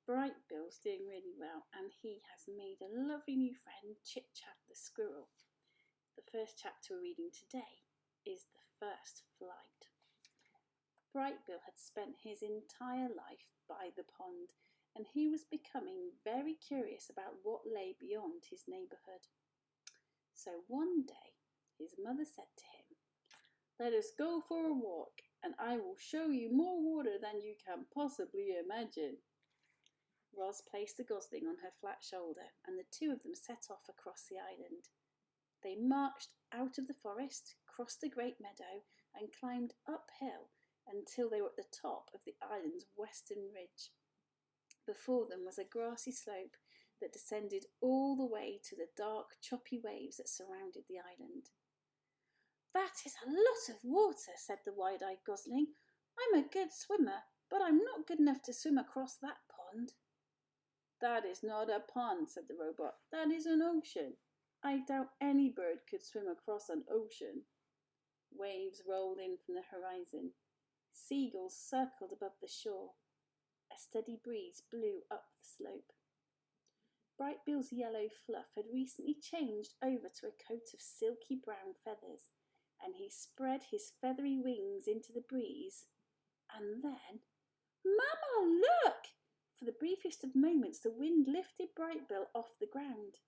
Brightbill's doing really well, and he has made a lovely new friend, Chitchat the squirrel. The first chapter we're reading today is The First Flight. Brightbill had spent his entire life by the pond, and he was becoming very curious about what lay beyond his neighbourhood. So one day his mother said to him, "Let us go for a walk, and I will show you more water than you can possibly imagine." Roz placed the gosling on her flat shoulder, and the two of them set off across the island. They marched out of the forest, crossed the great meadow, and climbed uphill until they were at the top of the island's western ridge. Before them was a grassy slope that descended all the way to the dark, choppy waves that surrounded the island. "That is a lot of water," said the wide-eyed gosling. "I'm a good swimmer, but I'm not good enough to swim across that pond." "That is not a pond," said the robot. "That is an ocean. I doubt any bird could swim across an ocean." Waves rolled in from the horizon. Seagulls circled above the shore. A steady breeze blew up the slope. Brightbill's yellow fluff had recently changed over to a coat of silky brown feathers, and he spread his feathery wings into the breeze. And then, "Mama, look!" For the briefest of moments the wind lifted Brightbill off the ground.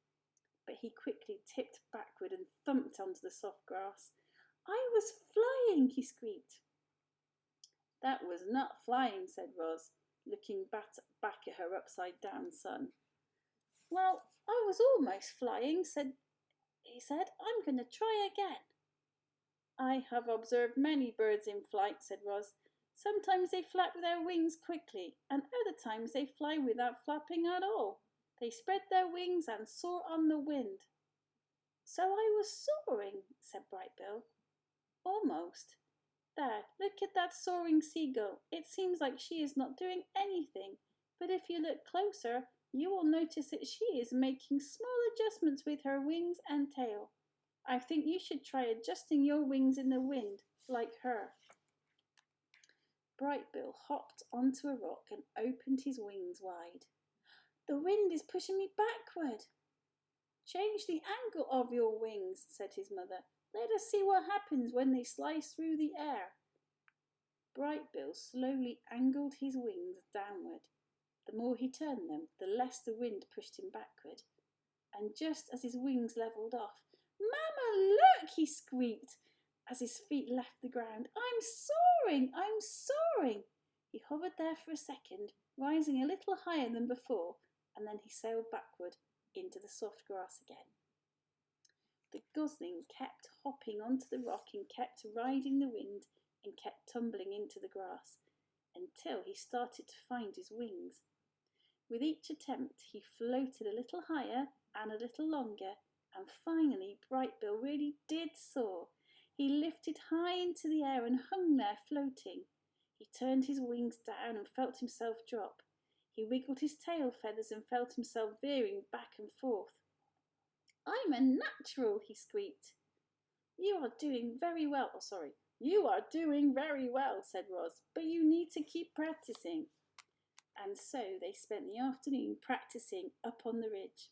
But he quickly tipped backward and thumped onto the soft grass. "I was flying," he squeaked. "That was not flying," said Roz, looking back at her upside-down son. "Well, I was almost flying," he said. "I'm going to try again." "I have observed many birds in flight," said Roz. "Sometimes they flap their wings quickly, and other times they fly without flapping at all. They spread their wings and soar on the wind." "So I was soaring," said Brightbill. "Almost. There, look at that soaring seagull. It seems like she is not doing anything, but if you look closer, you will notice that she is making small adjustments with her wings and tail. I think you should try adjusting your wings in the wind, like her." Brightbill hopped onto a rock and opened his wings wide. "The wind is pushing me backward." "Change the angle of your wings," said his mother. "Let us see what happens when they slice through the air." Brightbill slowly angled his wings downward. The more he turned them, the less the wind pushed him backward. And just as his wings levelled off, "Mama, look!" he squeaked as his feet left the ground. "I'm soaring! I'm soaring!" He hovered there for a second, rising a little higher than before, and then he sailed backward into the soft grass again. The gosling kept hopping onto the rock and kept riding the wind and kept tumbling into the grass until he started to find his wings. With each attempt he floated a little higher and a little longer, and finally Brightbill really did soar. He lifted high into the air and hung there floating. He turned his wings down and felt himself drop. He wiggled his tail feathers and felt himself veering back and forth. "I'm a natural," he squeaked. "You are doing very well." "You are doing very well," said Roz, "but you need to keep practicing." And so they spent the afternoon practicing up on the ridge.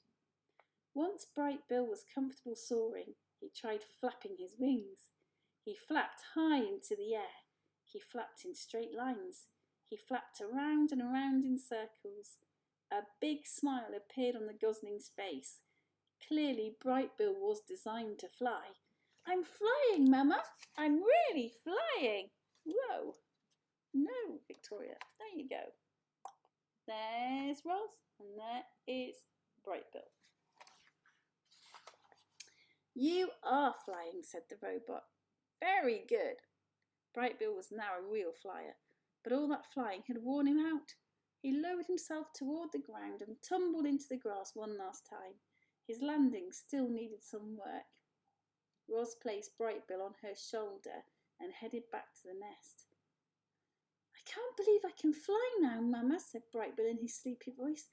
Once Brightbill was comfortable soaring, he tried flapping his wings. He flapped high into the air. He flapped in straight lines. He flapped around and around in circles. A big smile appeared on the gosling's face. Clearly Brightbill was designed to fly. "I'm flying, Mama! I'm really flying!" "Whoa! No, Victoria. There you go. There's Roz, and there is Brightbill." "You are flying," said the robot. "Very good." Brightbill was now a real flyer, but all that flying had worn him out. He lowered himself toward the ground and tumbled into the grass one last time. His landing still needed some work. Roz placed Brightbill on her shoulder and headed back to the nest. "I can't believe I can fly now, Mama," said Brightbill in his sleepy voice.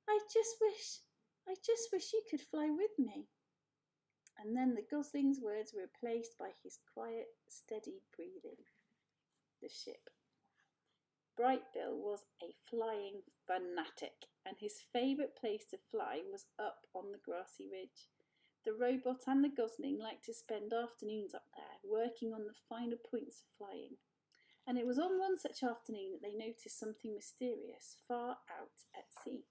I just wish you could fly with me." And then the gosling's words were replaced by his quiet, steady breathing. The ship Brightbill was a flying fanatic, and his favourite place to fly was up on the grassy ridge. The robot and the gosling liked to spend afternoons up there, working on the finer points of flying. And it was on one such afternoon that they noticed something mysterious far out at sea.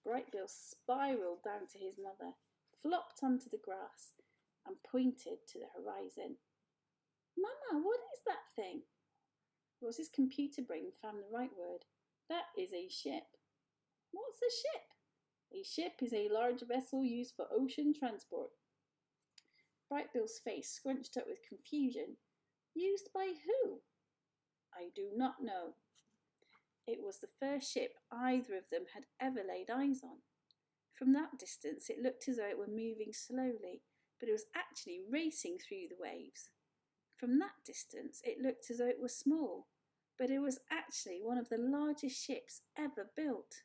Brightbill spiralled down to his mother, flopped onto the grass, and pointed to the horizon. "Mama, what is that thing?" Rose's computer brain found the right word. "That is a ship." "What's a ship?" "A ship is a large vessel used for ocean transport." Brightbill's face scrunched up with confusion. "Used by who?" "I do not know." It was the first ship either of them had ever laid eyes on. From that distance it looked as though it were moving slowly, but it was actually racing through the waves. From that distance it looked as though it were small, but it was actually one of the largest ships ever built.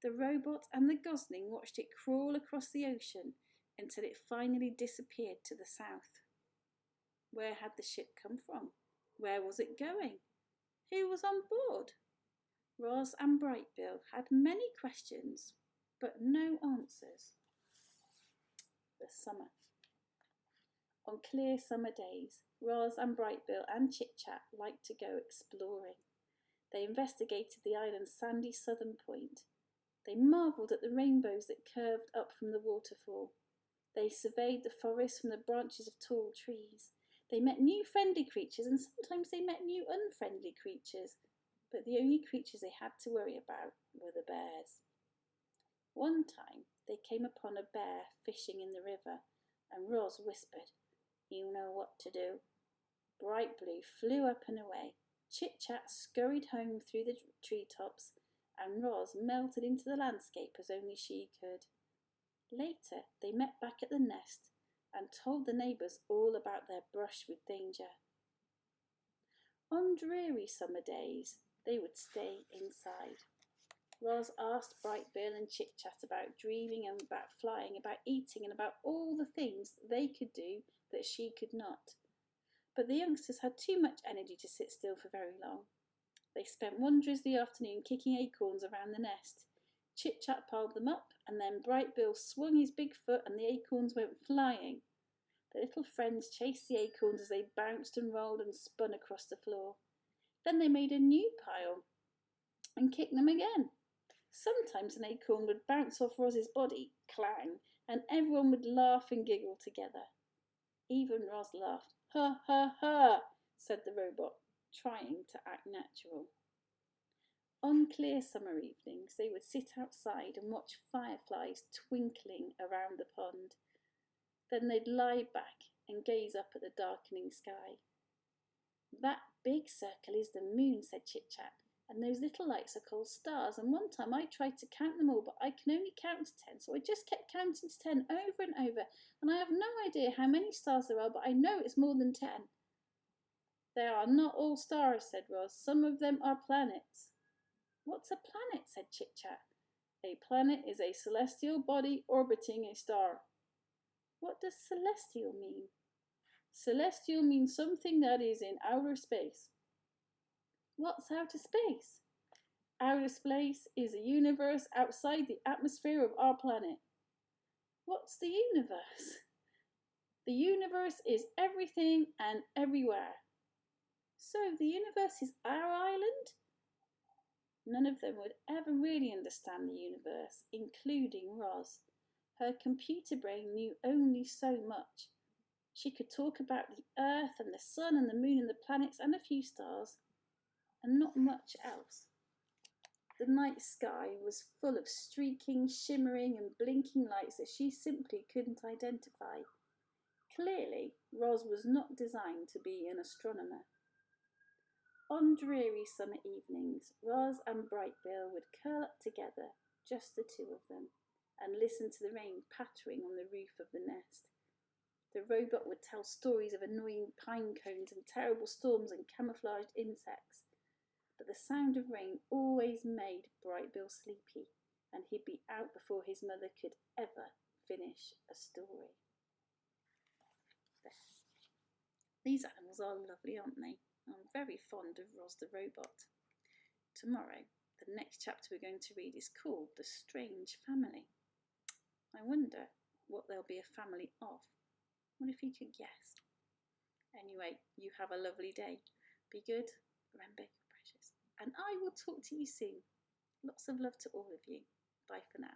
The robot and the gosling watched it crawl across the ocean until it finally disappeared to the south. Where had the ship come from? Where was it going? Who was on board? Roz and Brightbill had many questions, but no answers. The summer. On clear summer days, Roz and Brightbill and Chitchat liked to go exploring. They investigated the island's sandy southern point. They marvelled at the rainbows that curved up from the waterfall. They surveyed the forest from the branches of tall trees. They met new friendly creatures, and sometimes they met new unfriendly creatures, but the only creatures they had to worry about were the bears. One time they came upon a bear fishing in the river, and Roz whispered, "You know what to do." Brightblue flew up and away. Chitchat scurried home through the treetops, and Roz melted into the landscape as only she could. Later they met back at the nest and told the neighbours all about their brush with danger. On dreary summer days they would stay inside. Roz asked Brightbill and Chitchat about dreaming and about flying, about eating and about all the things they could do that she could not. But the youngsters had too much energy to sit still for very long. They spent one drizzly afternoon kicking acorns around the nest. Chitchat piled them up, and then Brightbill swung his big foot and the acorns went flying. The little friends chased the acorns as they bounced and rolled and spun across the floor. Then they made a new pile and kicked them again. Sometimes an acorn would bounce off Roz's body, clang, and everyone would laugh and giggle together. Even Roz laughed. "Ha, ha, ha," said the robot, trying to act natural. On clear summer evenings, they would sit outside and watch fireflies twinkling around the pond. Then they'd lie back and gaze up at the darkening sky. "That big circle is the moon," said Chitchat, "and those little lights are called stars, and one time I tried to count them all, but I can only count to 10, so I just kept counting to 10 over and over, and I have no idea how many stars there are, but I know it's more than 10. "They are not all stars," said Roz. "Some of them are planets." "What's a planet?" said Chitchat. "A planet is a celestial body orbiting a star." "What does celestial mean?" "Celestial means something that is in outer space." "What's outer space?" "Outer space is a universe outside the atmosphere of our planet." "What's the universe?" "The universe is everything and everywhere." "So the universe is our island?" None of them would ever really understand the universe, including Roz. Her computer brain knew only so much. She could talk about the earth and the sun and the moon and the planets and a few stars, and not much else. The night sky was full of streaking, shimmering and blinking lights that she simply couldn't identify. Clearly, Roz was not designed to be an astronomer. On dreary summer evenings, Roz and Brightbill would curl up together, just the two of them, and listen to the rain pattering on the roof of the nest. The robot would tell stories of annoying pine cones and terrible storms and camouflaged insects. But the sound of rain always made Brightbill sleepy, and he'd be out before his mother could ever finish a story. There. These animals are lovely, aren't they? I'm very fond of Roz the robot. Tomorrow, the next chapter we're going to read is called The Strange Family. I wonder what they'll be a family of. What if you could guess? Anyway, you have a lovely day. Be good. Remember, you're precious. And I will talk to you soon. Lots of love to all of you. Bye for now.